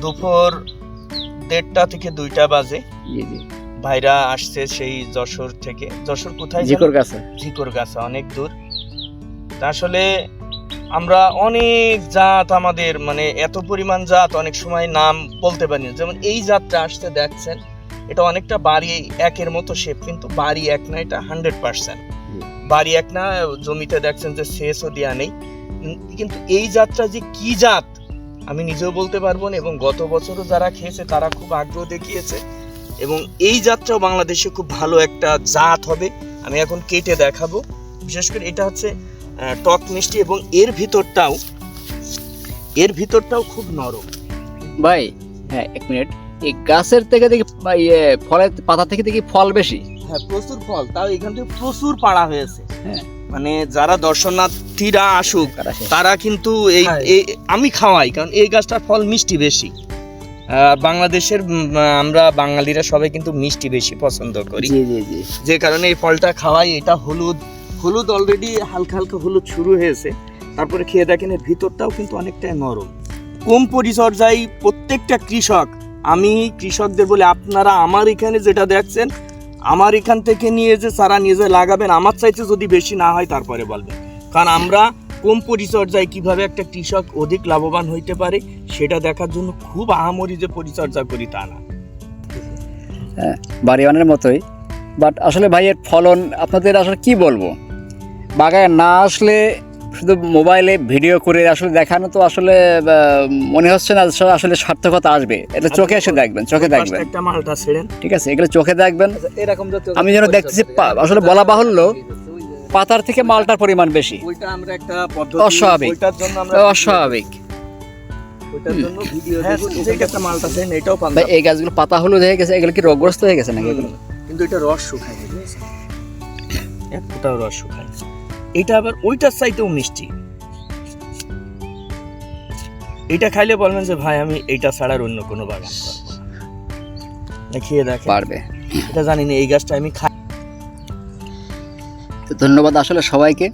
দুপুর 1:30 থেকে 2টা বাজে। জি জি। ভাইরা আসছে সেই যশোর থেকে। যশোর কোথায়? ঝিকরগাছা, অনেক দূর। তা আসলে আমরা অনেক জাত, আমাদের মানে এত পরিমাণ জাত অনেক সময় নাম বলতে পারি না। যেমন এই জাতটা আসতে দেখছেন, এটা অনেকটা বাড়ি একের মতো শেপ, কিন্তু বাড়ি এক না, এটা 100% বাড়ি এক না। জমিতে দেখছেন যে সেচও দেয়া নেই, কিন্তু এই জাতটা যে কি জাত আমি নিজেও বলতে পারবো না। এবং গত বছরও যারা খেয়েছে তারা খুব আগ্রহ দেখিয়েছে, এবং এই জাতটাও বাংলাদেশে খুব ভালো একটা জাত হবে। আমি এখন কেটে দেখাবো। বিশেষ করে এটা হচ্ছে টক মিষ্টি, এবং এর ভিতরটাও খুব নরম। ভাই হ্যাঁ, 1 মিনিট, এই গাছের থেকে দেখি ফলের পাতা থেকে দেখি ফল বেশি। হ্যাঁ, প্রচুর ফল, তাও এখান থেকে প্রচুর পাড়া হয়েছে। হ্যাঁ, মানে যারা দর্শনার্থীরা আসুক তারা কিন্তু আমি খাওয়াই, কারণ এই গাছটার ফল মিষ্টি বেশি। বাংলাদেশের আমরা বাঙালিরা সবাই কিন্তু মিষ্টি বেশি পছন্দ করি, যে কারণে এই ফলটা খাওয়াই। এটা হলুদ অলরেডি হালকা হালকা হলুদ শুরু হয়েছে। তারপরে খেয়ে দেখেন, এর ভিতরটাও কিন্তু অনেকটাই নরম। কম পরিচর্যায় প্রত্যেকটা কৃষক, আমি কৃষকদের বলে, আপনারা আমার এখানে যেটা দেখছেন, আমার এখান থেকে নিয়ে যে চারা নিজে লাগাবেন, আমার চাইতে যদি বেশি না হয় তারপরে বলবেন। কারণ আমরা কম পরিচর্যায় কিভাবে একটা কৃষক অধিক লাভবান হইতে পারে সেটা দেখার জন্য খুব আহামরি যে পরিচর্যা করি তা না। বাড়িওয়ানের মতোই। বাট আসলে ভাইয়ের ফলন আপনাদের আসলে কি বলবো, বাগানে না আসলে শুধু মোবাইলে ভিডিও করে আসলে দেখানো তো আসলে মনে হচ্ছে না আসলে সার্থকতা আসবে। এটা চোখে এসে দেখবেন, চোখে দেখবেন। একটা মালটা ছেড়েন, ঠিক আছে, এগুলো চোখে দেখবেন। আমি যেন দেখতেছি, আসলে বলা বাহুল্য পাতার থেকে মালটার পরিমাণ বেশি। ওইটা আমরা একটা পদ্ধতি, অস্বাভাবিক, ওইটার জন্য আমরা অস্বাভাবিক। ওইটার জন্য ভিডিও দেব। এইটা একটা মালটা ছেড়েন, এটাও পান। ভাই এই গাছগুলো পাতা হলুদ হয়ে গেছে, এগুলো কি রোগগ্রস্ত হয়ে গেছে নাকি? এগুলো কিন্তু এটা রস শুকায় গেছে, একটাও রস শুকায়। এটা আবার ওইটার চাইতেও মিষ্টি। এটা খাইলে বলবেন যে ভাই আমি এইটা ছাড়ার অন্য কোনো বাগান করবো না। খেয়ে দেখেন, পারবে। এটা জানি না, এই গাছটা আমি খাই। তো ধন্যবাদ আসলে সবাইকে।